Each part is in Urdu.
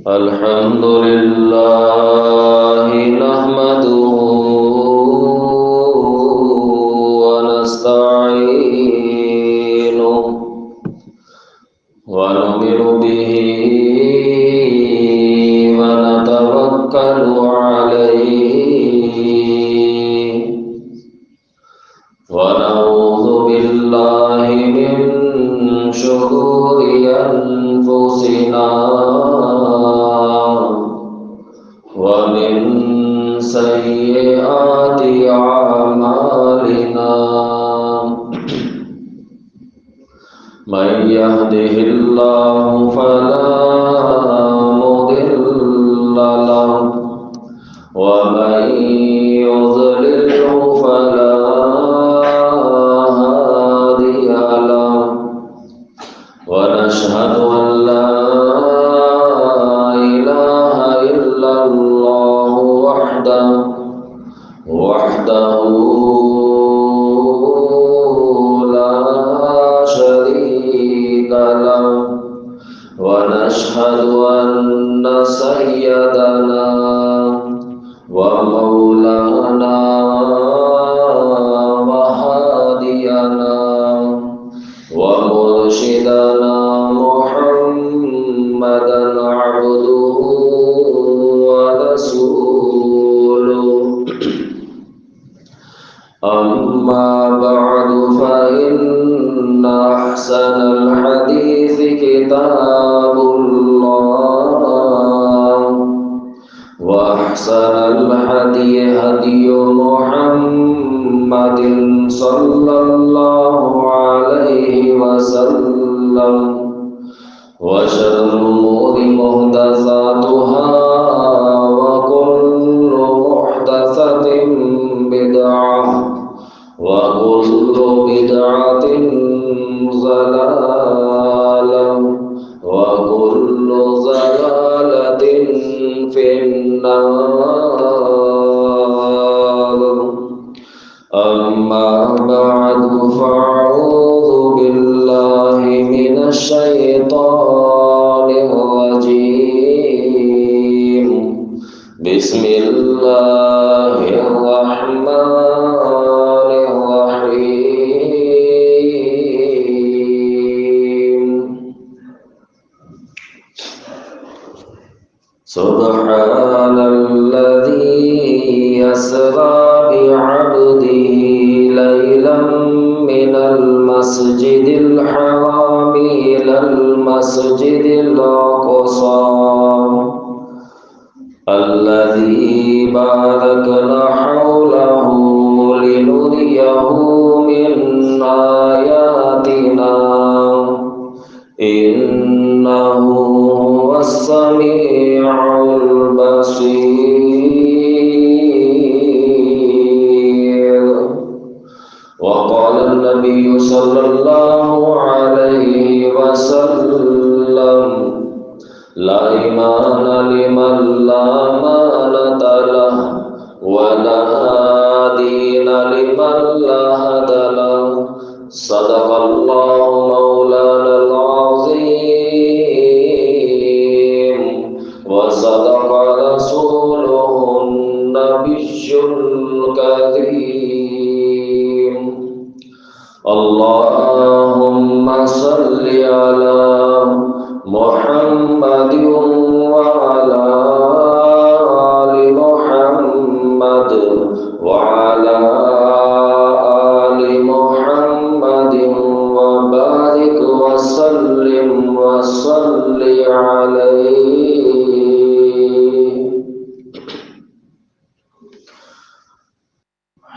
الحمد لله نحمده ونستعينه ونؤمن به ونتوكل عليه ونعوذ بالله من شرور أنفسنا ومن سيئات أعمالنا من يهده الله فلا مضل له ومن يضلله فلا هادي له ونشهد أن لا إله إلا الله وحده لا شريك له ونشهد أن سيدنا ومولانا وهادينا ومرشدنا محمدا عبده ورسوله أما بعد فإن أحسن الحديث كتاب الله وأحسن الهدي هدي محمد صلى الله عليه وسلم وشر الأمور محدثاتها وكل محدثة بدعة وكل بدعة ضلالة وكل ضلالة في النار أما بعد فأعوذ بالله من الشيطان الرجيم بسم الله الرحمن الرحيم سبحان الذي يسرى بعبده ليلا من المسجد الحرام إلى المسجد الأقصى الذي باركنا حوله لنريه من آياتنا إنه هو السميع البصير وقال النبي صلى الله عليه وسلم لا إيمان لمن لا أمانة له ولا دين لمن لا هدى له صدق الله مولانا العظيم وصدق رسوله النبي الكريم اللهم صل على محمد وعلى آل محمد وعلى آل محمد وبارك وسلم وصل عليه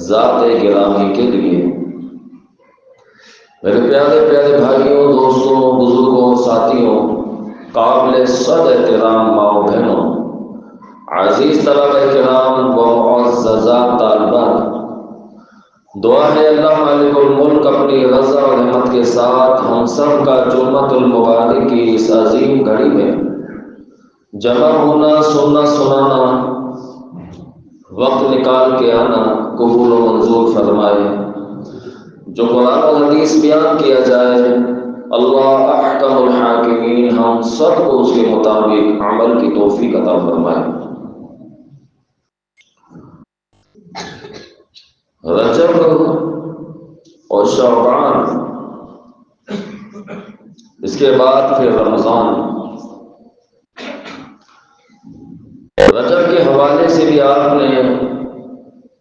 ذات گرامی کے لیے۔ میرے پیارے پیارے بھائیوں، دوستوں، بزرگوں، ساتھیوں، قابل صد احترام ماؤں بہنوں، عزیز طلبہ کرام و معززات طالبات، دعا ہے اللہ مالک الملک اپنی رضا و رحمت کے ساتھ ہم سب کا جمعۃ المبارک کی اس عظیم گھڑی میں جمع ہونا، سننا سنانا، وقت نکال کے آنا قبول و منظور فرمائے۔ جو قرآن و حدیث بیان کیا جائے اللہ احکم الحاکمین ہم سب کو اس کے مطابق عمل کی توفیق عطا فرمائے۔ رجب اور شعبان، اس کے بعد پھر رمضان۔ رجب کے حوالے سے بھی آپ نے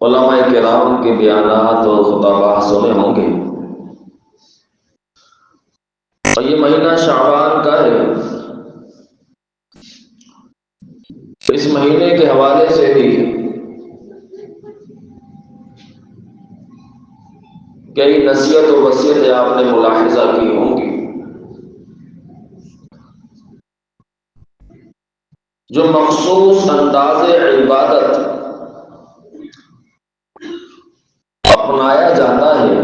علماء کرام کے بیانات اور خطابات سنے ہوں گے، اور یہ مہینہ شعبان کا ہے۔ اس مہینے کے حوالے سے بھی کئی نصیحت و وصیتیں آپ نے ملاحظہ کی ہوں گی۔ جو مخصوص انداز عبادت اپنایا جاتا ہے،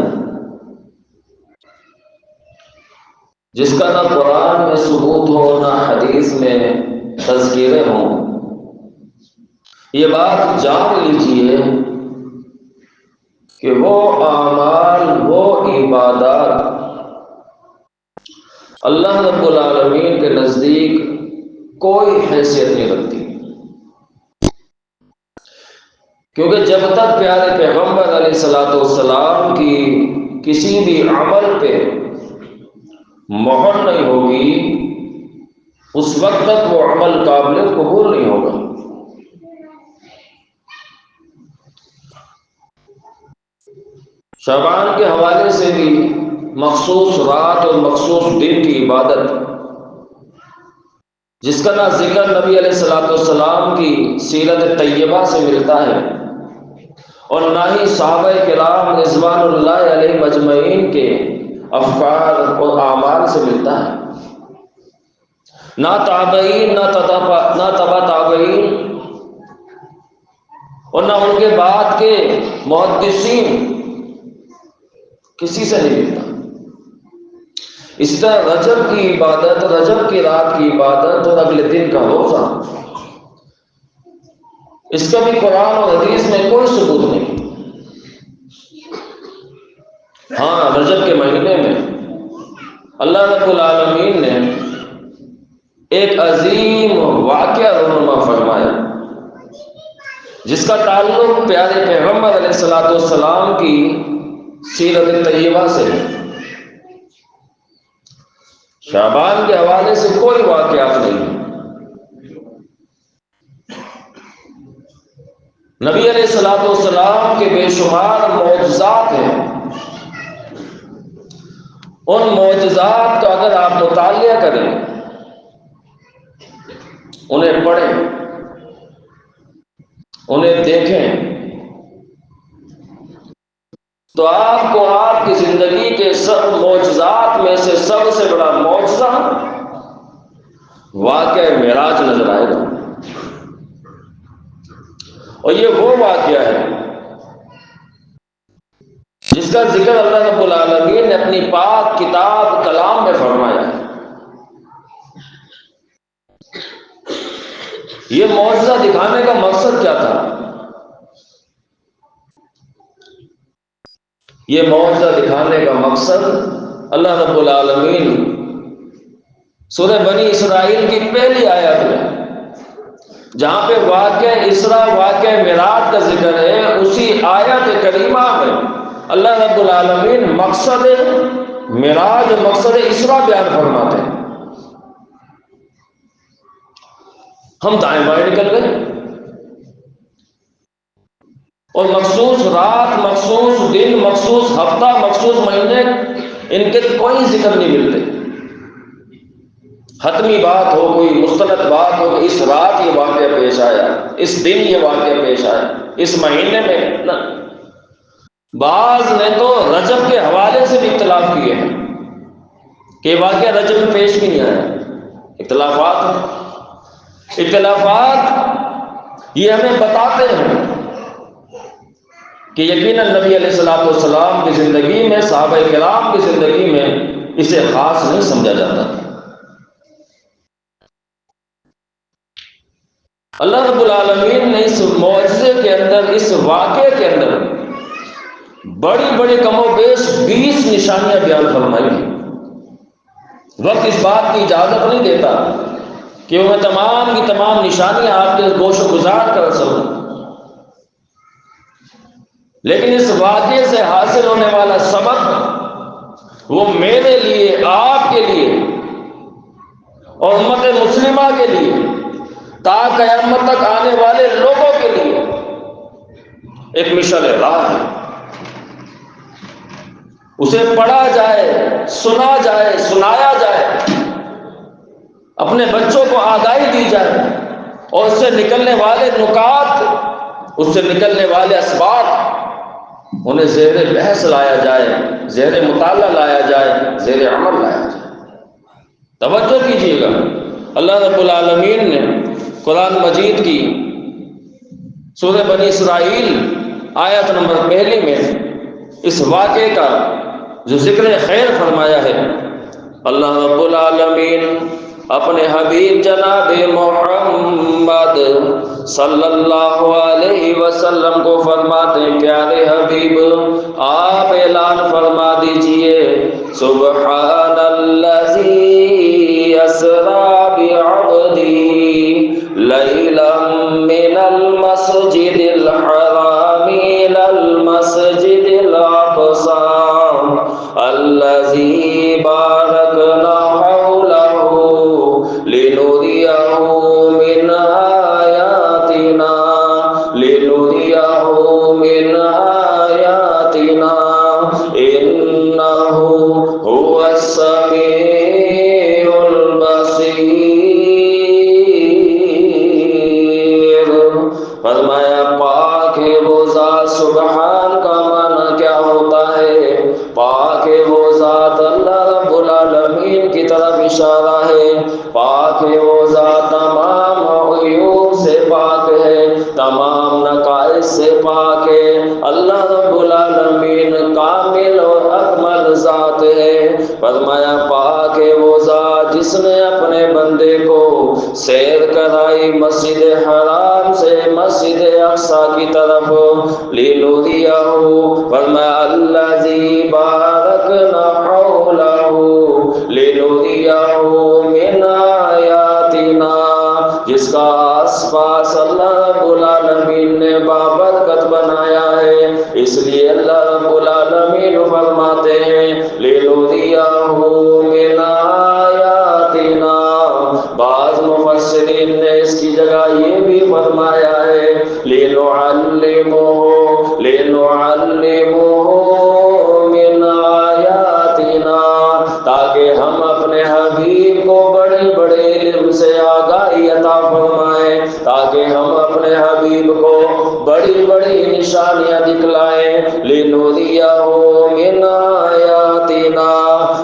جس کا نہ قرآن میں ثبوت ہو نہ حدیث میں تذکیریں ہوں، یہ بات جان لیجیے کہ وہ اعمال، وہ عبادات اللہ رب العالمین کے نزدیک کوئی حیثیت نہیں رکھتی، کیونکہ جب تک پیارے پیغمبر علیہ الصلوۃ والسلام کی کسی بھی عمل پہ مہر نہیں ہوگی، اس وقت تک وہ عمل قابل قبول نہیں ہوگا۔ شعبان کے حوالے سے بھی مخصوص رات اور مخصوص دن کی عبادت، جس کا نہ ذکر نبی علیہ الصلوۃ والسلام کی سیرت طیبہ سے ملتا ہے، اور نہ ہی صحابہ کرام رضوان اللہ علیہ مجمعین کے افکار اور اعمال سے ملتا ہے، نہ تابعین، نہ تبع تابعین، اور نہ ان کے بعد کے محدثین، کسی سے نہیں ملتا۔ اسی طرح رجب کی عبادت، رجب کی رات کی عبادت اور اگلے دن کا روزہ، اس کا بھی قرآن اور حدیث میں کوئی ثبوت نہیں۔ ہاں، رجب کے مہینے میں اللہ رب العالمین نے ایک عظیم واقعہ رونما فرمایا، جس کا تعلق پیارے پیغمبر علیہ الصلوۃ والسلام کی سیرت طیبہ سے ہے۔ شعبان کے حوالے سے کوئی واقعات نہیں۔ نبی علیہ الصلوۃ والسلام کے بے شمار معجزات ہیں، ان معجزات کا اگر آپ مطالعہ کریں، انہیں پڑھیں، انہیں دیکھیں، تو آپ کو آپ کی زندگی کے سب معجزات میں سے سب سے بڑا معجزہ واقعہ معراج نظر آئے گا۔ اور یہ وہ واقعہ ہے جس کا ذکر اللہ رب العالمین نے اپنی پاک کتاب کلام میں فرمایا ہے۔ یہ معجزہ دکھانے کا مقصد کیا تھا؟ یہ معجزہ دکھانے کا مقصد اللہ رب العالمین سورہ بنی اسرائیل کی پہلی آیت میں جہاں پہ واقعہ اسراء، واقعہ معراج کا ذکر ہے، اسی آیت کریمہ میں اللہ رب العالمین مقصد معراج، مقصد اسراء بیان فرماتے ہیں۔ ہم دائیں بائیں نکل گئے، اور مخصوص رات، مخصوص دن، مخصوص ہفتہ، مخصوص مہینے، ان کے کوئی ذکر نہیں ملتے۔ حتمی بات ہو، کوئی مستند بات ہو کہ اس رات یہ واقعہ پیش آیا، اس دن یہ واقعہ پیش آیا، اس مہینے میں، نہ، بعض نے تو رجب کے حوالے سے بھی اختلاف کیے ہیں کہ واقعہ رجب میں پیش بھی نہیں آیا. اختلافات یہ ہمیں بتاتے ہیں کہ یقیناً نبی علیہ الصلوۃ والسلام کی زندگی میں، صحابہ کرام کی زندگی میں اسے خاص نہیں سمجھا جاتا. اللہ رب العالمین نے اس معجزے کے اندر، اس واقعے کے اندر بڑی بڑی کم و بیش 20 نشانیاں بیان فرمائی ہیں. وقت اس بات کی اجازت نہیں دیتا کہ میں تمام کی تمام نشانیاں آپ کے گوش و گزار کر سکوں، لیکن اس واقعے سے حاصل ہونے والا سبق وہ میرے لیے، آپ کے لیے اور امت مسلمہ کے لیے، تا قیامت تک آنے والے لوگوں کے لیے ایک مشعل راہ ہے. اسے پڑھا جائے، سنا جائے، سنایا جائے، اپنے بچوں کو آگاہی دی جائے اور اس سے نکلنے والے نکات، اس سے نکلنے والے اسباب انہیں زیر بحث لایا جائے، زیر مطالعہ لایا جائے، زیر عمل لایا جائے. توجہ کیجیے گا، اللہ رب العالمین نے قرآن مجید کی سورہ بنی اسرائیل آیت نمبر 1 میں اس واقعے کا جو ذکر خیر فرمایا ہے. اللہ رب العالمین اپنے حبیب جناب محمد صلی اللہ علیہ وسلم کو فرماتے ہیں، پیارے حبیب آپ اعلان فرما دیجئے، سبحان الذی اسری بعبدی لیلا من المسجد الحرام الى المسجد الاقصى الذی بارکنا حولہ لنریہ من آیاتنا انہ هو السمیع البصیر. فرمایا پاک ہے وہ ذات. سبحان کا معنی کیا ہوتا ہے؟ پاک ہے وہ ذات، اللہ رب العالمین کی طرف اشارہ ہے. پاک ہے وہ ذات، تمام عیوب سے پاک ہے، تمام نقائص سے پاک ہے. اللہ رب العالمین کامل اور اکمل ذات ہے. فرمایا پاک ہے وہ ذات جس نے اپنے بندے کو سیر کرائی مسجد حرام سے مسجد اقصی کی طرف، لنریہ. فرمایا الذی بارکنا حولہ لنریہ من آیاتنا، جس کا آس پاس اللہ رب العالمین نے بابرکت بنایا ہے. اس لیے اللہ رب العالمین فرماتے ہیں لنریہ من آیاتنا. بعض مفسرین نے اس کی جگہ یہ بھی فرمایا ہے لنعلمہ من آیاتنا، تاکہ ہم اپنے حبیب کو بڑے بڑے علم سے آگاہی عطا فرمائیں، تاکہ ہم اپنے حبیب کو بڑی بڑی نشانیاں دکھلائیں. لنریہ من آیاتنا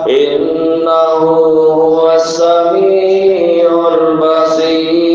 انہ هو السمیع البصیر.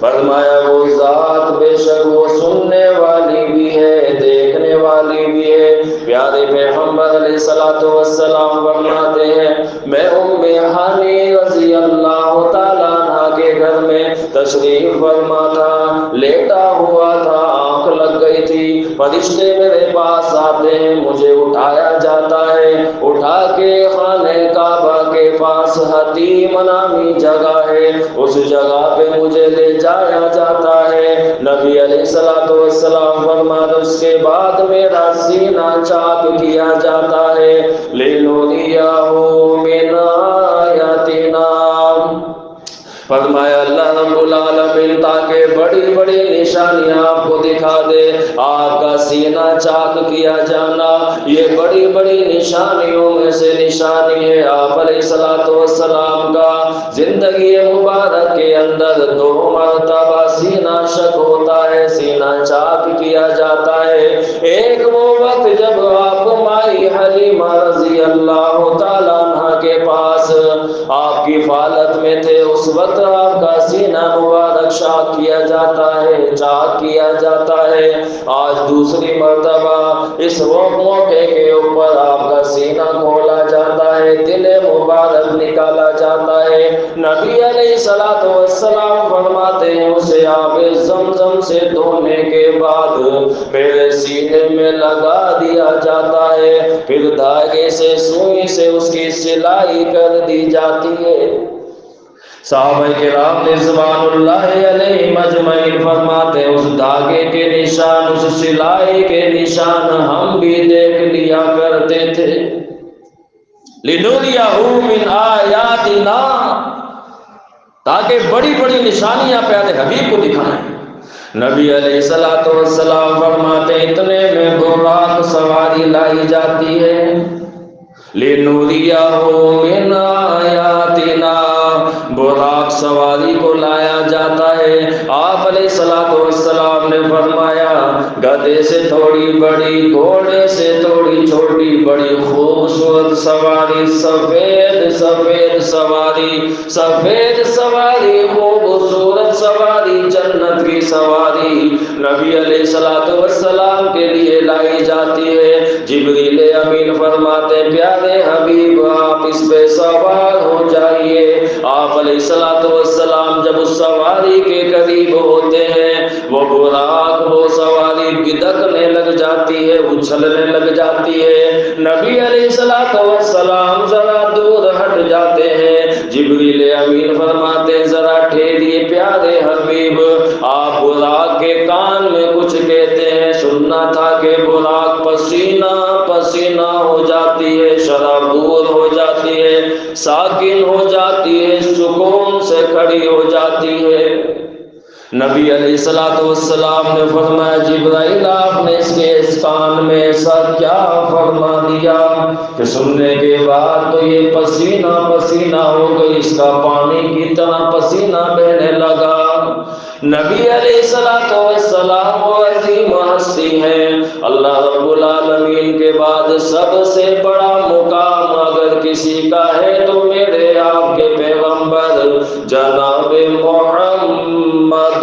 فرمایا وہ ذات بے شک وہ سننے والی بھی ہے، دیکھنے والی بھی ہے. پیارے پیغمبر علیہ الصلوۃ والسلام فرماتے ہیں، میں ام ہانی رضی اللہ تعالیٰ عنہ کے گھر میں تشریف فرما تھا، لیٹا ہوا تھا، آنکھ لگ گئی تھی. فرشتے میرے پاس آتے ہیں، مجھے اٹھایا جاتا ہے، اٹھا کے خانہ کعبہ کے پاس حتیم نامی جگہ ہے، اس جگہ پہ مجھے لے جایا جاتا ہے. نبی علیہ الصلوۃ والسلام فرماتے اس کے بعد میرا سینہ چاک کیا جاتا ہے. لنریہ من آیاتنا. فرمایا اللہ رب العالمین تاکہ بڑی بڑی نشانیاں آپ کو دکھا دے. آپ کا سینہ چاک کیا جانا یہ بڑی بڑی نشانیوں میں سے نشانی ہے. آپ علیہ الصلوۃ والسلام کا زندگی مبارک کے اندر 2 مرتبہ سینہ شک ہوتا ہے. سینہ چاک کیا جاتا ہے۔ ایک وہ وقت جب آپ مائی حلیمہ رضی اللہ تعالیٰ عنہ کے پاس آپ کی حفاظت میں تھے، اس وقت آپ کا سینہ مبارک شاک کیا جاتا ہے، چاک کیا جاتا ہے۔ آج دوسری مرتبہ اس موقع کے اوپر آپ کا سینہ کھولا جاتا ہے، دل مبارک نکالا جاتا ہے۔ نبی علیہ الصلوۃ والسلام فرماتے ہیں اسے آب زمزم سے دھونے کے بعد میرے سینے میں لگا دیا جاتا ہے، پھر دھاگے سے سوئی سے اس کی سلائی کر دی جاتی ہے۔ صحابہ کرام رضوان اللہ علیہ مجمعین فرماتے ہیں اس دھاگے کے نشان، اس سلائی کے نشان ہم بھی دیکھ لیا کرتے تھے۔ لِنُرِيَهُ مِنْ آیَاتِنَا، تاکہ بڑی بڑی نشانیاں پیارے حبیب کو دکھائیں۔ نبی علیہ الصلوۃ والسلام فرماتے ہیں اتنے میں براق سواری لائی جاتی ہے۔ لِنُرِيَهُ مِنْ آیَاتِنَا، براق سواری کو لایا جاتا ہے۔ آپ علیہ الصلوۃ والسلام نے فرمایا گدھے سے تھوڑی بڑی، گھوڑے سے تھوڑی چھوٹی، بڑی خوبصورت سواری، سفید سفید سواری، سفید سواری، خوبصورت سواری، جنت کی سواری نبی علیہ الصلوۃ والسلام کے لیے لائی جاتی ہے۔ جبریل امین فرماتے پیارے حبیب آپ اس پہ سوار ہو جائیے۔ آپ علیہ الصلوۃ والسلام جب اس سواری کے قریب ہوتے ہیں، وہ براق وہ سواری گدکنے لگ جاتی ہے، اچھلنے لگ جاتی ہے۔ نبی علیہ الصلوۃ والسلام ذرا دور ہٹ جاتے ہیں۔ جبریل امین فرماتے ذرا ٹھہریے پیارے حبیب، آپ براق کے کان میں کچھ کہتے ہیں۔ سننا تھا کہ براق پسینہ پسینہ ہو جاتی ہے، شرابور ہو جاتی ہے، ساکن ہو جاتی ہے، سکون سے کھڑی ہو جاتی ہے۔ نبی علیہ الصلوۃ والسلام نے فرمایا جبرائیل آپ نے اس کے اس کان میں ایسا کیا فرما دیا کہ سننے کے بعد تو یہ پسینہ پسینہ ہو گئی، اس کا پانی کی طرح پسینہ بہنے لگا۔ نبی علیہ الصلوۃ والسلام وہ عظیم ہستی ہیں، اللہ رب العالمین کے بعد سب سے بڑا مقام اگر کسی کا ہے تو میرے آپ کے پیغمبر جناب محمد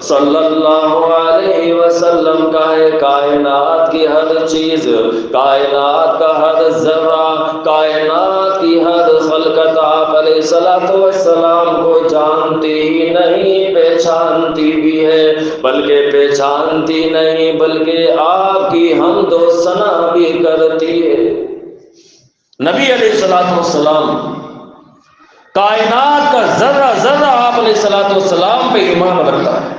صلی اللہ علیہ وسلم کا ہے۔ کائنات کی ہر چیز، کائنات کا ہر ذرہ، کائنات کی ہر خلقت آپ علیہ الصلوۃ والسلام کو جانتی ہی نہیں، پہچانتی بھی ہے، بلکہ پہچانتی نہیں بلکہ آپ کی حمد و ثنا بھی کرتی ہے۔ نبی علیہ الصلوۃ والسلام کائنات کا ذرہ ذرہ آپ علیہ الصلوۃ والسلام پہ ایمان رکھتا ہے۔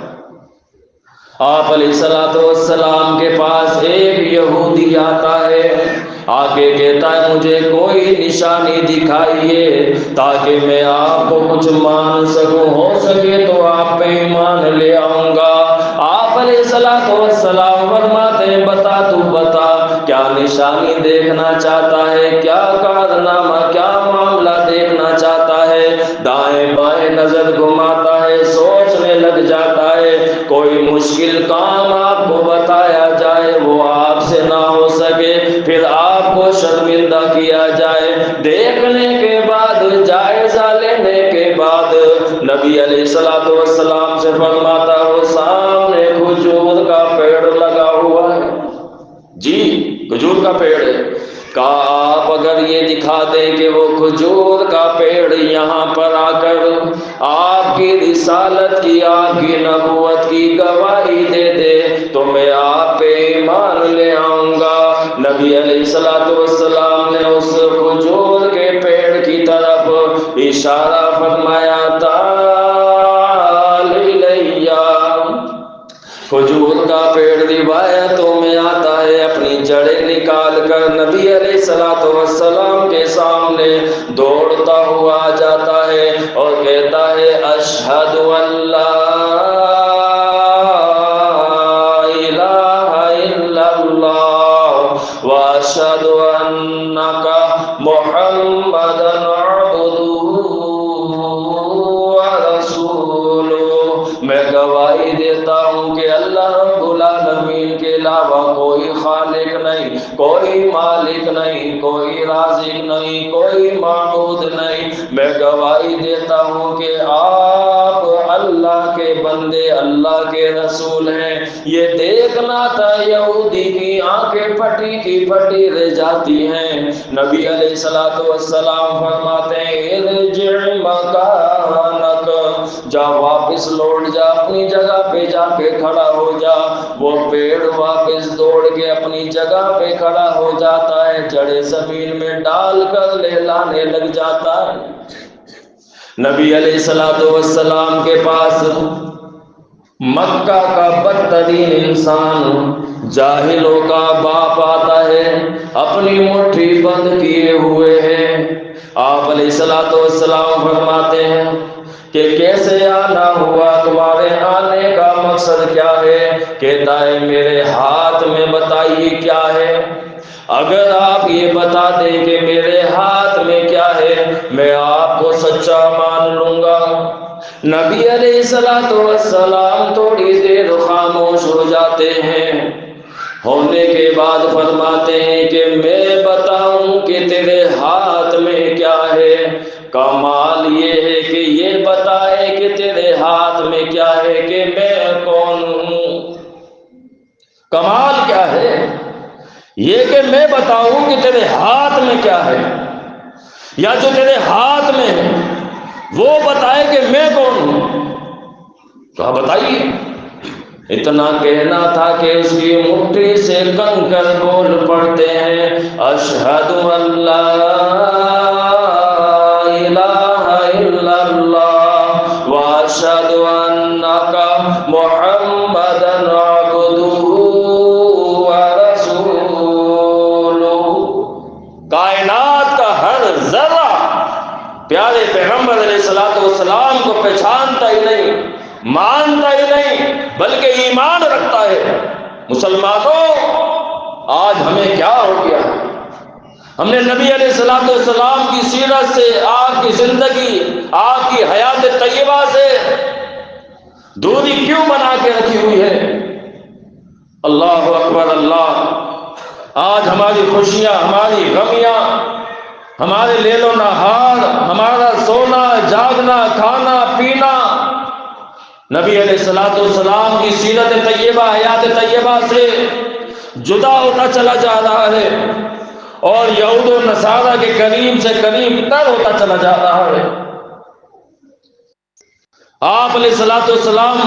آپ علیہ الصلوۃ والسلام کے پاس ایک یہودی آتا ہے، آگے کہتا ہے مجھے کوئی نشانی دکھائیے تاکہ میں آپ کو کچھ مان سکوں، ہو سکے تو آپ پہ ایمان لے آؤں گا۔ آپ علیہ الصلوۃ والسلام فرماتے ہیں بتا تو بتا کیا نشانی دیکھنا چاہتا ہے، کیا کارنامہ، کیا معاملہ دیکھنا چاہتا ہے۔ دائیں بائیں نظر گھماتا ہے، سوچنے لگ جاتا ہے کوئی مشکل کام آپ کو بتایا جائے وہ آپ سے نہ ہو سکے، پھر آپ کو شرمندہ کیا جائے۔ دیکھنے کے بعد، جائزہ لینے کے بعد نبی علیہ الصلوۃ والسلام سے فرماتا وہ سامنے کھجور کا پیڑ لگا ہوا ہے، جی کھجور کا پیڑ ہے، کہا آپ اگر یہ دکھا دیں کہ وہ کھجور کا پیڑ یہاں پر آ کر آپ کی رسالت کی، آپ کی نبوت کی گواہی دے دے تو میں آپ پہ ایمان لے آؤں گا۔ نبی علیہ الصلوۃ والسلام نے اس کھجور کے پیڑ کی طرف اشارہ فرمایا تعال الیہ۔ کھجور کا پیڑ روایتوں میں آتا ہے اپنی جڑیں نکال کر نبی علیہ الصلوۃ والسلام کے سامنے دوڑتا ہوا جاتا ہے اور کہتا ہے اشہد ان لا الہ الا اللہ واشہد انک محمدا عبدہ ورسولہ۔ میں گواہی دیتا ہوں کہ اللہ رب العالمین کے علاوہ کوئی خالق نہیں، کوئی مالک نہیں، کوئی رازق نہیں، کوئی معبود نہیں۔ میں گواہی دیتا ہوں کہ آپ اللہ کے بندے، اللہ کے رسول ہیں۔ یہ دیکھنا تھا یہودی کی آنکھیں پھٹی کی پھٹی رہ جاتی ہیں۔ نبی علیہ السلام فرماتے ہیں ارجع مکانک، جا واپس لوٹ جا، اپنی جگہ پہ جا کے کھڑا ہو جا۔ وہ پیڑ واپس دوڑ کے اپنی جگہ پہ کھڑا ہو جاتا ہے، جڑیں زمین میں ڈال کر لہلانے لگ جاتا ہے۔ نبی علیہ السلام کے پاس مکہ کا بدترین انسان، جاہلوں کا باپ آتا ہے، اپنی مٹھی بند کیے ہوئے ہیں۔ آپ علیہ السلام فرماتے ہیں کہ کیسے آنا ہوا، تمہارے آنے کا مقصد کیا ہے؟ کہتا ہے میرے ہاتھ میں بتائیے کیا ہے، اگر آپ یہ بتا دیں کہ میرے ہاتھ میں کیا ہے میں آپ کو سچا مان لوں گا۔ نبی علیہ السلام تھوڑی دیر خاموش ہو جاتے ہیں، ہونے کے بعد فرماتے ہیں کہ میں بتاؤں کہ تیرے ہاتھ میں کیا ہے؟ کمال یہ ہے کہ یہ بتائے کہ تیرے ہاتھ میں کیا ہے کہ میں کون ہوں۔ کمال کیا ہے؟ یہ کہ میں بتاؤں کہ تیرے ہاتھ میں کیا ہے، یا جو تیرے ہاتھ میں ہے وہ بتائے کہ میں کون ہوں۔ تو آپ بتائیے۔ اتنا کہنا تھا کہ اس کی مٹھی سے کنکر بول پڑتے ہیں اشہد ان لا الہ الا اللہ واشہد انک محمدا عبدہ ورسولہ۔ کائنات کا ہر ذرہ پیارے پیغمبر علیہ السلام کو پہچانتا ہی نہیں، مانتا ہی نہیں، بلکہ ایمان رکھتا ہے۔ مسلمانوں، آج ہمیں کیا ہو گیا؟ ہم نے نبی علیہ السلام کی سیرت سے، آپ کی زندگی، آپ کی حیات طیبہ سے دوری کیوں بنا کے رکھی ہوئی ہے؟ اللہ اکبر اللہ۔ آج ہماری خوشیاں، ہماری غمیاں، ہمارے لیل و نہار، ہمارا سونا جاگنا، کھانا پینا نبی علیہ السلام کی سیرت طیبہ، حیات طیبہ سے جدا ہوتا چلا جا رہا ہے، اور یہود و نصارہ کے قریب سے قریب تر ہوتا چلا جا رہا ہے۔ آپ علیہ السلام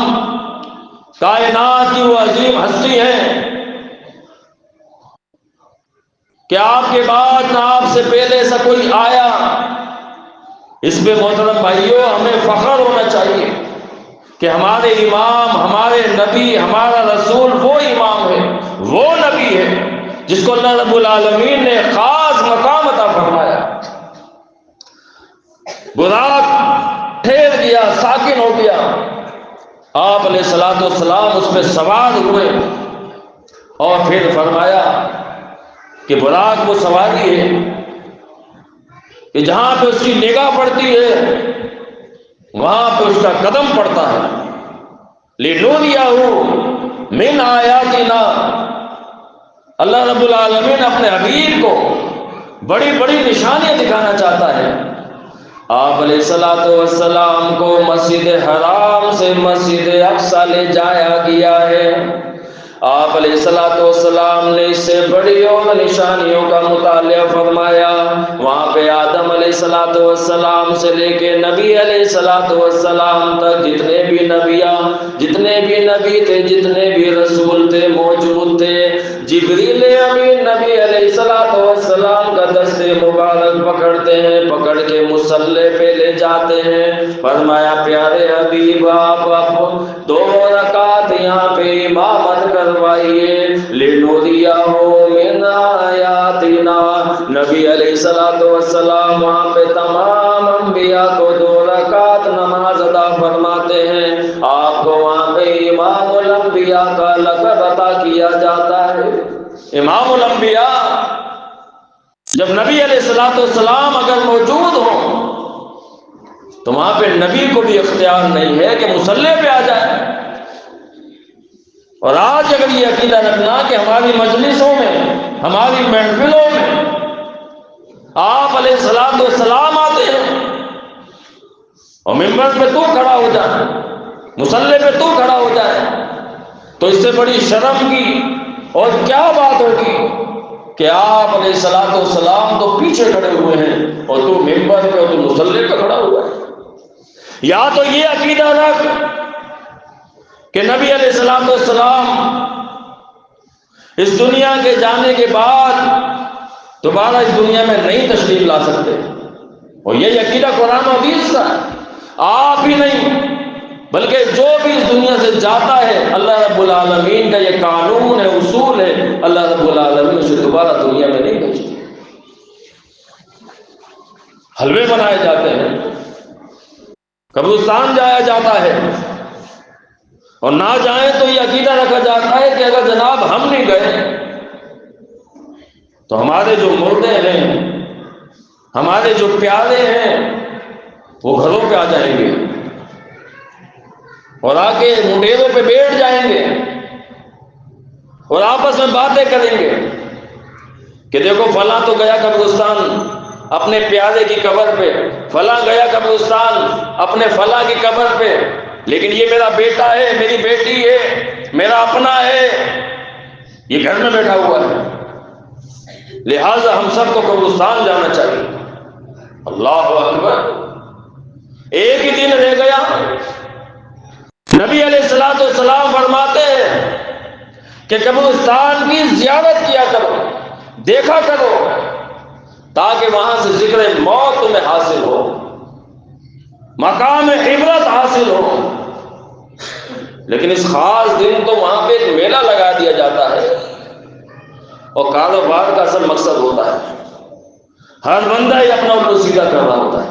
کائنات کی وہ عظیم ہستی ہیں کہ آپ کے بعد نہ آپ سے پہلے ایسا کوئی آیا۔ اس پہ محترم بھائیوں ہمیں فخر ہونا چاہیے کہ ہمارے امام، ہمارے نبی، ہمارا رسول وہ امام ہے، وہ نبی ہے جس کو اللہ رب العالمین نے خاص مقام عطا فرمایا۔ براق ٹھہر گیا، ساکن ہو گیا، آپ علیہ السلام اس پہ سوار ہوئے، اور پھر فرمایا کہ براق وہ سواری ہے کہ جہاں پہ اس کی نگاہ پڑتی ہے وہاں پہ اس کا قدم پڑتا ہے۔ لِنُرِيَهُ مِنْ آیاتنا، اللہ رب العالمین اپنے حبیب کو بڑی بڑی نشانیاں دکھانا چاہتا ہے۔ آپ علیہ السلام کو مسجد حرام سے مسجد اقصی لے جایا گیا ہے۔ آپ علیہ السلام نے اس سے بڑی اور نشانیوں کا مطالعہ فرمایا۔ وہاں پہ آدم علیہ السلام سے لے کے نبی علیہ السلام تک جتنے بھی نبی تھے، جتنے بھی رسول تھے موجود تھے۔ جبریل امین نبی علیہ السلام کا دست مبارک پکڑتے ہیں، پکڑ کے مصلی پہ لے جاتے ہیں۔ فرمایا پیارے حبیب آپ 2 رکعت یہاں پہ امامت کروائیے۔ لِنُرِيَهُ مِنْ آیاتنا، نبی علیہ السلام وہاں پہ تمام انبیاء کو 2 رکعت نماز ادا فرماتے ہیں۔ آپ کو وہاں پہ امام الانبیاء کا لقب عطا کیا جاتا ہے۔ امام الانبیاء، جب نبی علیہ السلام اگر موجود ہوں تو وہاں پہ نبی کو بھی اختیار نہیں ہے کہ مصلی پہ آ جائے۔ اور آج اگر یہ عقیدہ رکھنا کہ ہماری مجلسوں میں، ہماری محفلوں میں آپ علیہ الصلوۃ والسلام آتے ہیں اور ممبر پہ تو کھڑا ہو جائے، مصلی پہ تو کھڑا ہو جائے، تو اس سے بڑی شرم کی اور کیا بات ہوگی کہ آپ علیہ الصلوۃ والسلام تو پیچھے کھڑے ہوئے ہیں اور تو ممبر پہ اور تو مصلی پہ کھڑا ہوا ہے۔ یا تو یہ عقیدہ رکھ کہ نبی علیہ الصلوۃ والسلام اس دنیا کے جانے کے بعد دوبارہ اس دنیا میں نہیں تشریف لا سکتے، اور یہ عقیدہ قرآن و حدیث کا ہے۔ آپ ہی نہیں بلکہ جو بھی اس دنیا سے جاتا ہے، اللہ رب العالمین کا یہ قانون ہے، اصول ہے، اللہ رب العالمین اسے دوبارہ دنیا میں نہیں بھیجتے۔ حلوے بنائے جاتے ہیں، قبرستان جایا جاتا ہے، اور نہ جائیں تو یہ عقیدہ رکھا جاتا ہے کہ اگر جناب ہم نہیں گئے تو ہمارے جو مردے ہیں، ہمارے جو پیارے ہیں، وہ گھروں پہ آ جائیں گے اور آ کے منڈیروں پہ بیٹھ جائیں گے اور آپس میں باتیں کریں گے کہ دیکھو فلاں تو گیا قبرستان اپنے پیارے کی قبر پہ، فلاں گیا قبرستان اپنے فلاں کی قبر پہ، لیکن یہ میرا بیٹا ہے، میری بیٹی ہے، میرا اپنا ہے، یہ گھر میں بیٹھا ہوا ہے، لہذا ہم سب کو قبرستان جانا چاہیے۔ اللہ اکبر! ایک ہی دن رہ گیا، نبی علیہ الصلوۃ والسلام فرماتے ہیں کہ قبرستان کی زیارت کیا کرو، دیکھا کرو، تاکہ وہاں سے ذکر موت تمہیں حاصل ہو، مقام عبرت حاصل ہو۔ لیکن اس خاص دن تو وہاں پہ ایک میلہ لگا دیا جاتا ہے اور کاروبار کا اصل مقصد ہوتا ہے، ہر بندہ ہی اپنا الٹا سیدھا کر رہا ہوتا ہے۔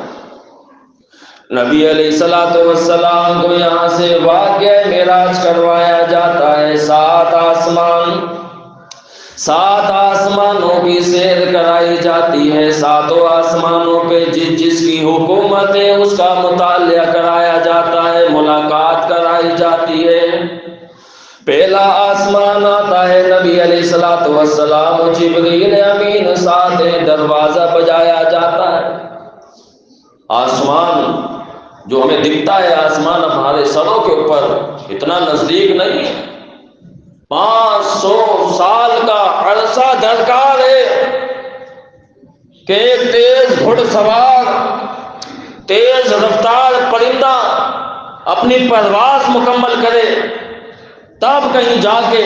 نبی علیہ الصلوۃ والسلام کو یہاں سے واقعہ معراج کروایا جاتا ہے، سات آسمانوں کی سیر کرائی جاتی ہے، ساتوں آسمانوں پہ جس کی حکومت ہے اس کا مطالعہ کرایا جاتا ہے، ملاقات کرائی جاتی ہے۔ پہلا آسمان آتا ہے، نبی علیہ الصلوۃ والسلام و جبریل امین ساتھ ہیں، دروازہ بجایا جاتا ہے۔ آسمان جو ہمیں دکھتا ہے، آسمان ہمارے سروں کے اوپر اتنا نزدیک نہیں ہے، 500 سال کا عرصہ درکار ہے کہ ایک تیز گھڑ سوار، تیز رفتار پرندہ اپنی پرواز مکمل کرے، تب کہیں جا کے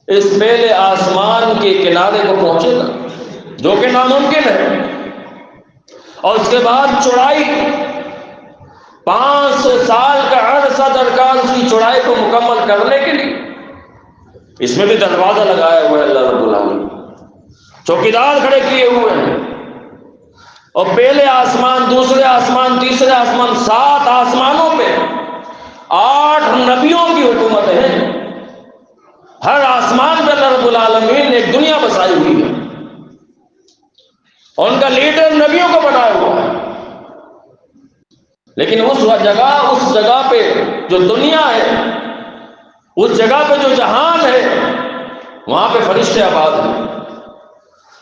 اس پہلے آسمان کے کنارے کو پہنچے گا، جو کہ ناممکن ہے۔ اور اس کے بعد چوڑائی 500 سال کا عرصہ درکار اس کی چوڑائی کو مکمل کرنے کے لیے۔ اس میں بھی دروازہ لگایا ہوا ہے اللہ رب العالمین، چوکیدار کھڑے کیے ہوئے ہیں، اور پہلے آسمان، دوسرے آسمان، تیسرے آسمان، 7 آسمانوں پہ 8 نبیوں کی حکومت ہے۔ ہر آسمان پہ اللہ رب العالمین نے ایک دنیا بسائی ہوئی ہے اور ان کا لیڈر نبیوں کو بنایا ہوا ہے۔ لیکن اس جگہ پہ جو دنیا ہے، اس جگہ پہ جو جہان ہے، وہاں پہ فرشتے آباد ہیں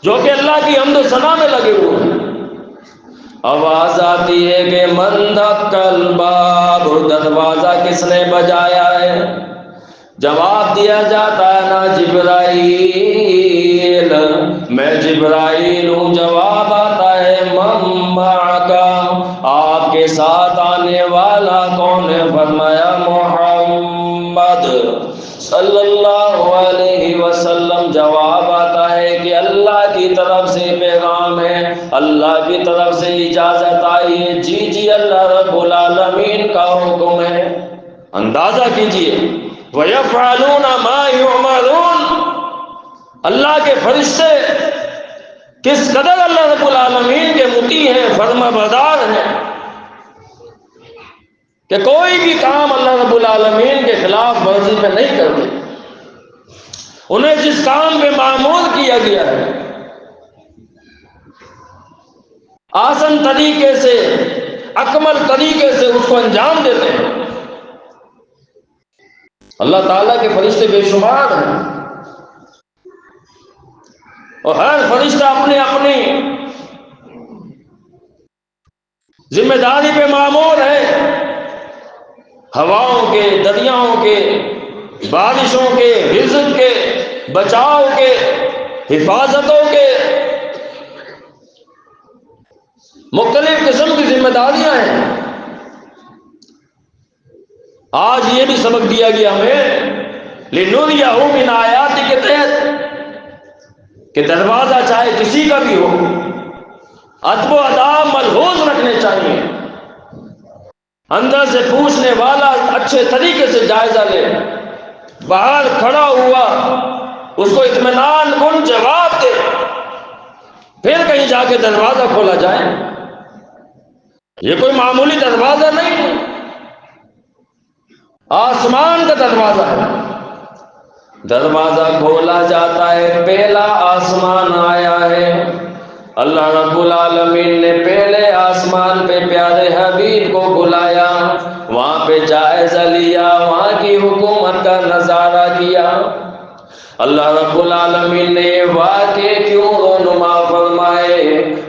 جو کہ اللہ کی حمد و ثنا میں لگے ہوئے ہیں۔ آواز آتی ہے کہ من دق الباب، دروازہ کس نے بجایا ہے؟ جواب دیا جاتا ہے نا جبرائیل، میں جبرائیل ہوں۔ جواب آتا ہے من معک، آپ کے ساتھ آنے والا کون ہے؟ فرمایا محمد صلی اللہ علیہ وسلم۔ جواب آتا ہے کہ اللہ کی طرف سے پیغام ہے، اللہ کی طرف سے اجازت آئی ہے۔ جی اللہ رب العالمین کا حکم ہے۔ اندازہ کیجئے، وَيَفْعَلُونَ مَا يُؤْمَرُونَ، اللہ کے فرشتے کس قدر اللہ رب العالمین کے مطیع ہیں، فرما بردار ہیں، کہ کوئی بھی کام اللہ رب العالمین کے خلاف ورزی میں نہیں کرتے۔ انہیں جس کام پہ معمور کیا گیا ہے، آسان طریقے سے، اکمل طریقے سے اس کو انجام دیتے ہیں۔ اللہ تعالیٰ کے فرشتے بے شمار ہیں، اور ہر فرشتہ اپنی اپنی ذمہ داری پہ مامور ہے، ہواؤں کے، دریاؤں کے، بارشوں کے، رزق کے، بچاؤ کے، حفاظتوں کے، مختلف قسم کی ذمہ داریاں ہیں۔ آج یہ بھی سبق دیا گیا ہمیں لِنُرِيَهُ مِنْ آیَاتِ کے تحت کہ دروازہ چاہے کسی کا بھی ہو، ادب و آداب ملحوظ رکھنے چاہیے، اندر سے پوچھنے والا اچھے طریقے سے جائزہ لے، باہر کھڑا ہوا اس کو اطمینان کن جواب دے، پھر کہیں جا کے دروازہ کھولا جائے۔ یہ کوئی معمولی دروازہ نہیں، آسمان کا دروازہ ہے۔ دروازہ کھولا جاتا ہے، پہلا آسمان آیا ہے، اللہ رب العالمین نے پہلے آسمان پہ پیارے حبیب کو بلایا، وہاں پہ جائزہ لیا، وہاں کی حکومت کا نظارہ کیا۔ اللہ رب العالمین نے یہ واقعے کیوں رونما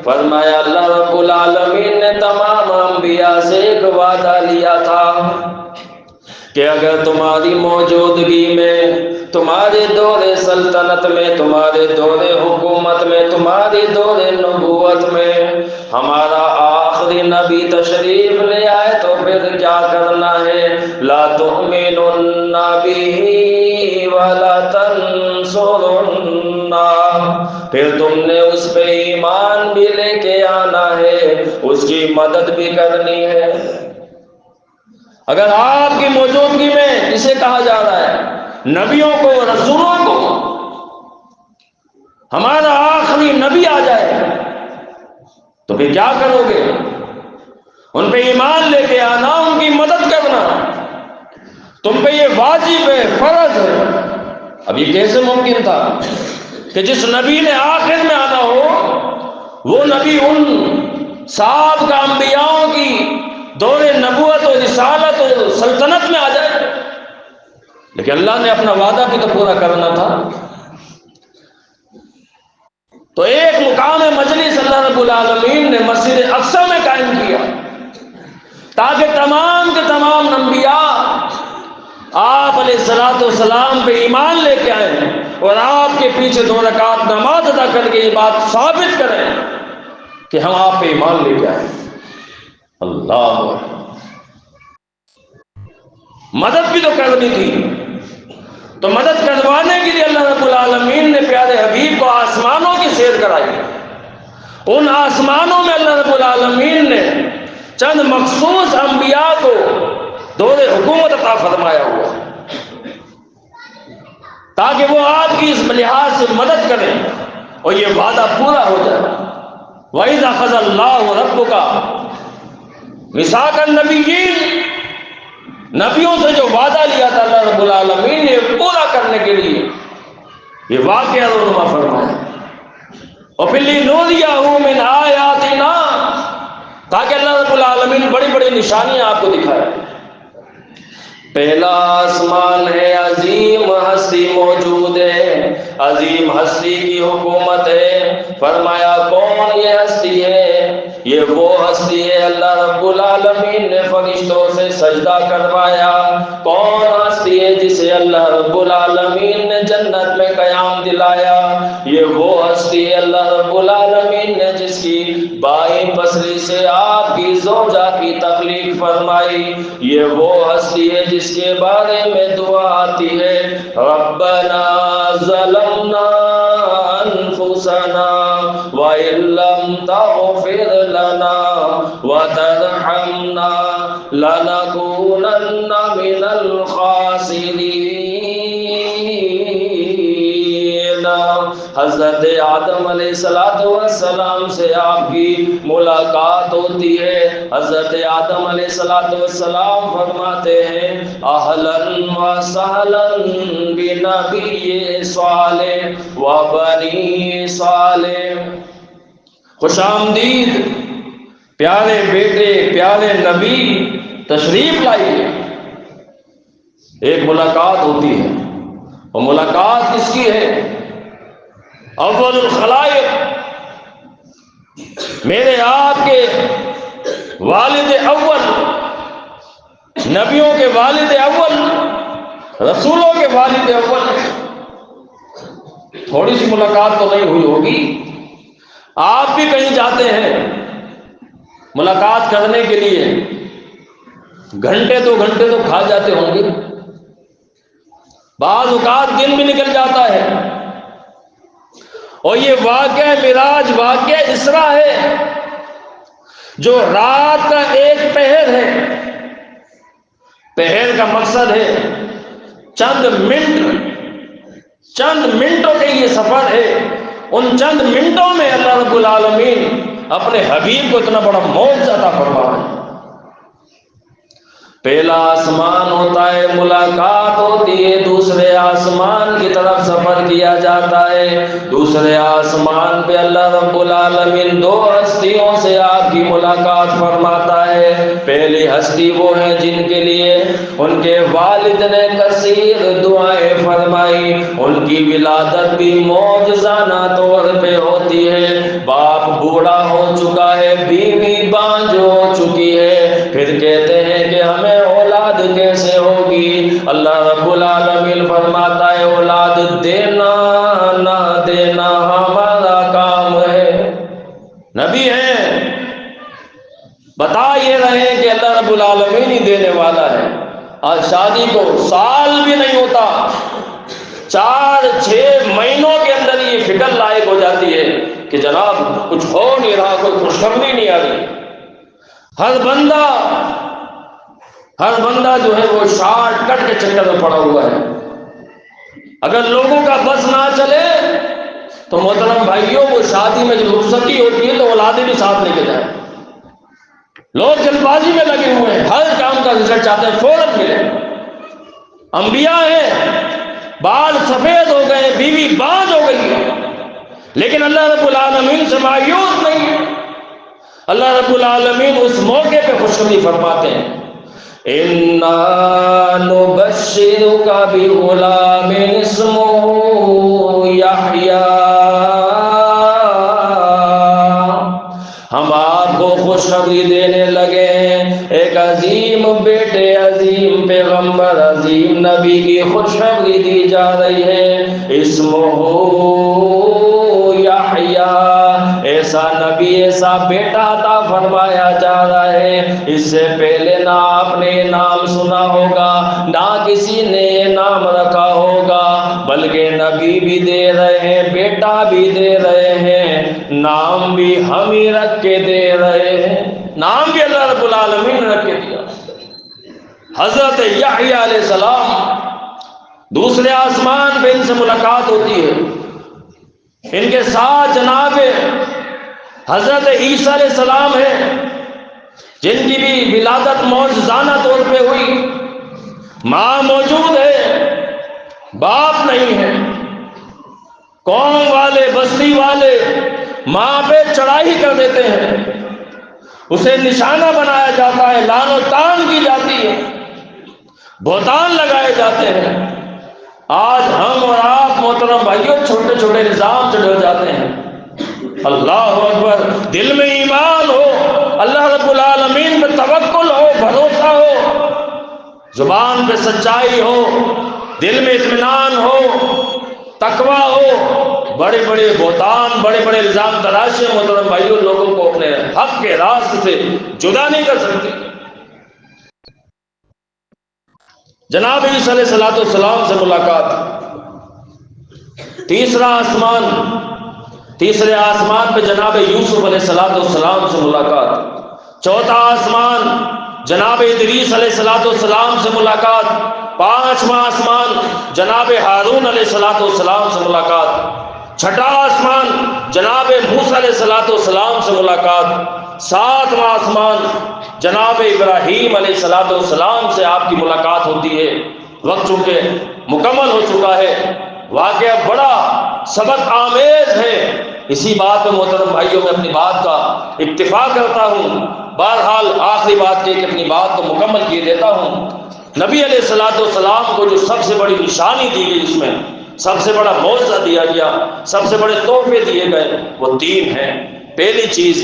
فرمایا اللہ رب العالمین نے تمام انبیاء سے ایک وعدہ لیا تھا کہ اگر تمہاری موجودگی میں، تمہارے دور سلطنت میں، تمہارے دور حکومت میں، تمہاری دور نبوت میں ہمارا آخری نبی تشریف لے آئے تو پھر کیا کرنا ہے؟ لا تؤمنن بہ ولا تنصرن، پھر تم نے اس پہ ایمان بھی لے کے آنا ہے، اس کی مدد بھی کرنی ہے۔ اگر آپ کی موجودگی میں اسے کہا جا رہا ہے نبیوں کو، رسولوں کو، ہمارا آخری نبی آ جائے تو پھر کیا کرو گے؟ ان پہ ایمان لے کے آنا، ان کی مدد کرنا، تم پہ یہ واجب ہے، فرض ہے۔ اب یہ کیسے ممکن تھا کہ جس نبی نے آخر میں آنا ہو وہ نبی ان سابقہ انبیاءوں کی دور نبوت و رسالت و سلطنت میں آ جائے؟ لیکن اللہ نے اپنا وعدہ بھی تو پورا کرنا تھا۔ تو ایک مقام مجلس اللہ رب العالمین نے مسجد اقصی میں قائم کیا تاکہ تمام کے تمام انبیاء آپ علیہ الصلوۃ والسلام پہ ایمان لے کے آئیں اور آپ کے پیچھے 2 رکعت نماز ادا کر کے یہ بات ثابت کریں کہ ہم آپ پہ ایمان لے کے آئیں۔ اللہ، مدد بھی تو کرنی تھی، تو مدد کروانے کے لیے اللہ رب العالمین نے پیارے حبیب کو آسمانوں کی سیر کرائی۔ ان آسمانوں میں اللہ رب العالمین نے چند مخصوص انبیاء کو دور حکومت عطا فرمایا ہوا تاکہ وہ آپ کی اس لحاظ سے مدد کریں اور یہ وعدہ پورا ہو جائے۔ وَإِذْ أَخَذَ اللَّهُ رَبُّكَ مِيثَاقَ النَّبِيِّينَ، نبیوں سے جو وعدہ لیا تھا اللہ رب العالمین نے پورا کرنے کے لیے یہ واقعہ رونما فرمایا۔ اور پھر لِنُرِيَهُ مِنْ آیَاتِنَا، تاکہ اللہ رب العالمین بڑی بڑی نشانیاں آپ کو دکھائے۔ پہلا آسمان ہے، عظیم ہستی موجود ہے، عظیم ہستی کی حکومت ہے۔ فرمایا کون یہ ہستی ہے؟ یہ وہ ہستی ہے اللہ رب العالمین نے فرشتوں سے سجدہ کروایا۔ کون ہستی ہے جسے اللہ رب العالمین نے جنت میں قیام دلایا؟ یہ وہ ہستی ہے اللہ رب العالمین نے جس کی بائیں پسلی سے آپ کی زوجہ کی تخلیق فرمائی۔ یہ وہ ہستی ہے جس کے بارے میں دعا آتی ہے ربنا ظلمنا انفسنا وَإِن لَّمْ تَغْفِرْ لَنَا وَتَرْحَمْنَا لَنَكُونَنَّ مِنَ الْخَاسِرِينَ۔ حضرت آدم علیہ السلام سے آپ کی ملاقات ہوتی ہے۔ حضرت آدم علیہ السلام فرماتے ہیں اہلاً و سہلاً بنبی صالح و بنی صالح، خوش آمدید پیارے بیٹے، پیارے نبی، تشریف لائیے۔ ایک ملاقات ہوتی ہے، اور ملاقات کس کی ہے؟ اول الخلائق، میرے آپ کے والد اول، نبیوں کے والد اول، رسولوں کے والد اول۔ تھوڑی سی ملاقات تو نہیں ہوئی ہوگی؟ آپ بھی کہیں جاتے ہیں ملاقات کرنے کے لیے، گھنٹے دو گھنٹے تو کھا جاتے ہوں گے، بعض اوقات دن بھی نکل جاتا ہے۔ اور یہ واقعہ معراج واقعہ اسرا ہے جو رات کا ایک پہر ہے۔ پہر کا مقصد ہے چند منٹوں کے یہ سفر ہے، ان چند منٹوں میں اللہ رب العالمین اپنے حبیب کو اتنا بڑا معجزہ عطا فرما رہے ہیں۔ پہلا آسمان ہوتا ہے، ملاقات ہوتی ہے، دوسرے آسمان کی طرف سفر کیا جاتا ہے۔ دوسرے آسمان پہ اللہ رب العالمین دو ہستیوں سے آپ کی ملاقات فرماتا ہے۔ پہلی ہستی وہ ہیں جن کے لیے ان کے والد نے کثیر دعائیں فرمائی، ان کی ولادت بھی معجزانہ طور پہ ہوتی ہے۔ باپ بوڑھا ہو چکا ہے، بیوی بانجھ ہو چکی ہے، پھر کہتے ہیں کہ ہمیں اولاد کیسے ہوگی؟ اللہ رب العالمین فرماتا ہے اولاد دینا نہ دینا ہمارا کام ہے۔ نبی ہیں، بتا یہ رہے کہ اللہ رب العالمین ہی دینے والا ہے۔ آج شادی کو سال بھی نہیں ہوتا، 4-6 مہینوں کے اندر یہ فکر لائق ہو جاتی ہے کہ جناب کچھ ہو نہیں رہا، کوئی خوشخبری نہیں آ رہی۔ ہر بندہ جو ہے وہ شارٹ کٹ کے چکر میں پڑا ہوا ہے۔ اگر لوگوں کا بس نہ چلے تو محترم بھائیوں، وہ شادی میں جب رخصتی ہوتی ہے تو اولادیں بھی ساتھ لے کے جائیں۔ لوگ جلد بازی میں لگے ہوئے ہیں، ہر کام کا رزلٹ چاہتے ہیں فوراً ملے۔ انبیاء ہیں، بال سفید ہو گئے، بیوی بانجھ ہو گئی ہے، لیکن اللہ رب العالمین سے مایوس نہیں ہے۔ اللہ رب العالمین اس موقع پہ خوشخبری فرماتے ہیں، اِنَّا نُبَشِّرُكَ بِغُلَامٍ اسْمُهُ یحییٰ، ہم آپ کو خوشخبری دینے لگے ہیں، ایک عظیم بیٹے، عظیم پیغمبر، عظیم نبی کی خوشخبری دی جا رہی ہے۔ اسمہ یحییٰ، ایسا نبی، ایسا بیٹا عطا فرمایا جا رہا ہے، اس سے پہلے نہ آپ نے نام سنا ہوگا، نہ کسی نے نام رکھا ہوگا، بلکہ نبی بھی دے رہے ہیں، بیٹا بھی دے رہے ہیں، نام بھی ہم ہی رکھ کے دے رہے ہیں۔ نام بھی اللہ رب العالمین نے رکھ کے دیا۔ حضرت یحییٰ علیہ السلام، دوسرے آسمان پہ ان سے ملاقات ہوتی ہے، ان کے ساتھ جناب حضرت عیسیٰ علیہ السلام ہیں، جن کی بھی ولادت معجزانہ طور پہ ہوئی۔ ماں موجود ہے، باپ نہیں ہے۔ قوم والے، بستی والے ماں پہ چڑھائی کر دیتے ہیں، اسے نشانہ بنایا جاتا ہے، لعن و طعن کی جاتی ہے، بہتان لگائے جاتے ہیں۔ آج ہم اور آپ محترم بھائیوں چھوٹے چھوٹے نظام سے ڈر جاتے ہیں۔ اللہ اکبر، دل میں ایمان ہو، اللہ رب العالمین پہ توکل ہو، بھروسہ ہو، زبان پہ سچائی ہو، دل میں اطمینان ہو، تقویٰ ہو، بڑے بڑے بہتان، بڑے بڑے الزام تراشے محترم بھائیوں لوگوں کو اپنے حق کے راستے سے جدا نہیں کر سکتے۔ جناب عیسیٰ علیہ السلام سے ملاقات، تیسرے آسمان پہ جناب یوسف علیہ السلام سے ملاقات، چوتھا آسمان جناب ادریس علیہ السلام سے ملاقات، پانچواں آسمان جناب ہارون علیہ السلام سے ملاقات، چھٹا آسمان جناب موسیٰ علیہ السلام سے ملاقات، ساتواں آسمان جناب ابراہیم علیہ السلام سے آپ کی ملاقات ہوتی ہے۔ وقت چونکہ مکمل ہو چکا ہے، واقعہ بڑا سبق آمیز ہے، اسی بات پہ محترم بھائیوں میں اپنی بات کا اکتفا کرتا ہوں۔ بہرحال آخری بات یہ کہ اپنی بات کو مکمل کیے دیتا ہوں نبی علیہ الصلوۃ والسلام کو جو سب سے بڑی نشانی دی گئی، اس میں سب سے بڑا معجزہ دیا گیا، سب سے بڑے تحفے دیے گئے، وہ 3 ہیں۔ پہلی چیز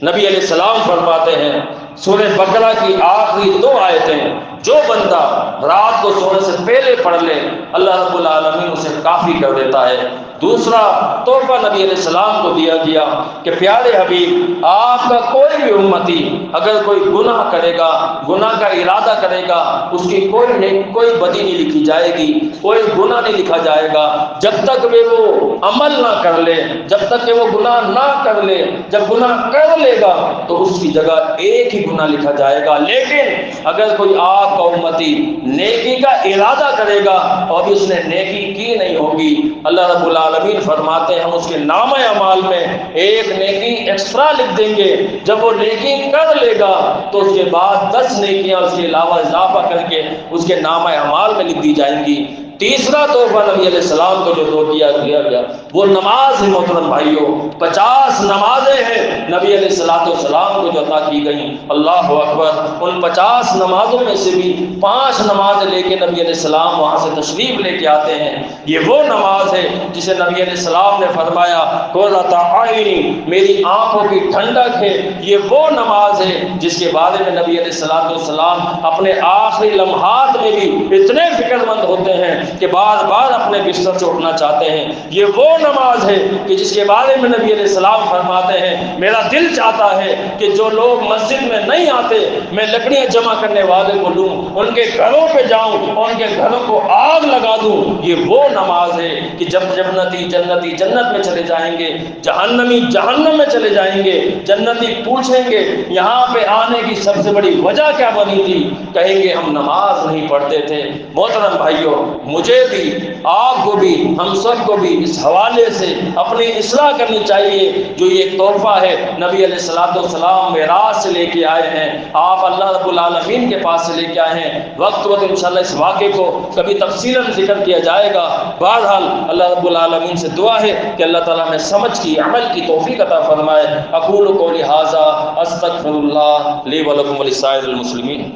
نبی علیہ السلام فرماتے ہیں، سورہ بقرہ کی آخری 2 آیتیں جو بندہ رات کو سونے سے پہلے پڑھ لے، اللہ رب العالمین اسے کافی کر دیتا ہے۔ دوسرا تحفہ نبی علیہ السلام کو دیا گیا کہ پیارے حبیب، آپ کا کوئی بھی امتی اگر کوئی گناہ کرے گا، گناہ کا ارادہ کرے گا، اس کی کوئی بدی نہیں لکھی جائے گی، کوئی گناہ نہیں لکھا جائے گا جب تک وہ عمل نہ کر لے، جب تک کہ وہ گناہ نہ کر لے۔ جب گناہ کر لے گا تو اس کی جگہ ایک ہی گناہ لکھا جائے گا، لیکن اگر کوئی آپ کا امتی نیکی کا ارادہ کرے گا اور ابھی اس نے نیکی کی نہیں ہوگی، اللہ رب العالمین فرماتے ہیں ہم اس کے نامہ اعمال میں ایک نیکی ایکسٹرا لکھ دیں گے۔ جب وہ نیکی کر لے گا تو اس کے بعد 10 نیکیاں اس کے علاوہ اضافہ کر کے اس کے نامہ اعمال میں لکھ دی جائیں گی۔ تیسرا تحفہ نبی علیہ السلام کو جو دیا گیا وہ نماز ہے۔ محترم بھائیوں، 50 نمازیں ہیں نبی علیہ السلام کو جو عطا کی گئیں۔ اللہ اکبر! ان 50 نمازوں میں سے بھی 5 نمازیں لے کے نبی علیہ السلام وہاں سے تشریف لے کے آتے ہیں۔ یہ وہ نماز ہے جسے نبی علیہ السلام نے فرمایا قرۃ عینی، میری آنکھوں کی ٹھنڈک ہے۔ یہ وہ نماز ہے جس کے بارے میں نبی علیہ السلام اپنے آخری لمحات میں بھی اتنے فکر مند ہوتے ہیں کہ بار بار اپنے بستر سے اٹھنا چاہتے ہیں۔ یہ وہ نماز ہے کہ جس کے بارے میں نبی علیہ السلام فرماتے ہیں میرا دل چاہتا ہے کہ جو لوگ مسجد میں نہیں آتے میں لکڑیاں جمع کرنے والے کو لوں، ان کے گھروں پہ جاؤں اور ان کے گھروں کو آگ لگا دوں۔ یہ وہ نماز ہے کہ جب جنتی جنت میں چلے جائیں گے، جہنمی جہنم میں چلے جائیں گے، جنتی پوچھیں گے یہاں پہ آنے کی سب سے بڑی وجہ کیا بنی تھی؟ کہیں گے ہم نماز نہیں پڑھتے تھے۔ محترم بھائیوں، مجھے بھی، آپ کو بھی، ہم سب کو بھی اس حوالے سے اپنی اصلاح کرنی چاہیے۔ جو یہ تحفہ ہے نبی علیہ السلام معراج سے لے کے آئے ہیں، آپ اللہ رب العالمین کے پاس سے لے کے آئے ہیں۔ وقت انشاءاللہ اس واقعے کو کبھی تفصیلاً ذکر کیا جائے گا۔ بہرحال اللہ رب العالمین سے دعا ہے کہ اللہ تعالیٰ ہمیں سمجھ کی، عمل کی توفیق عطا فرمائے۔ اقول قولی ھذا استغفر اللہ لی ولکم ولسائر المسلمین۔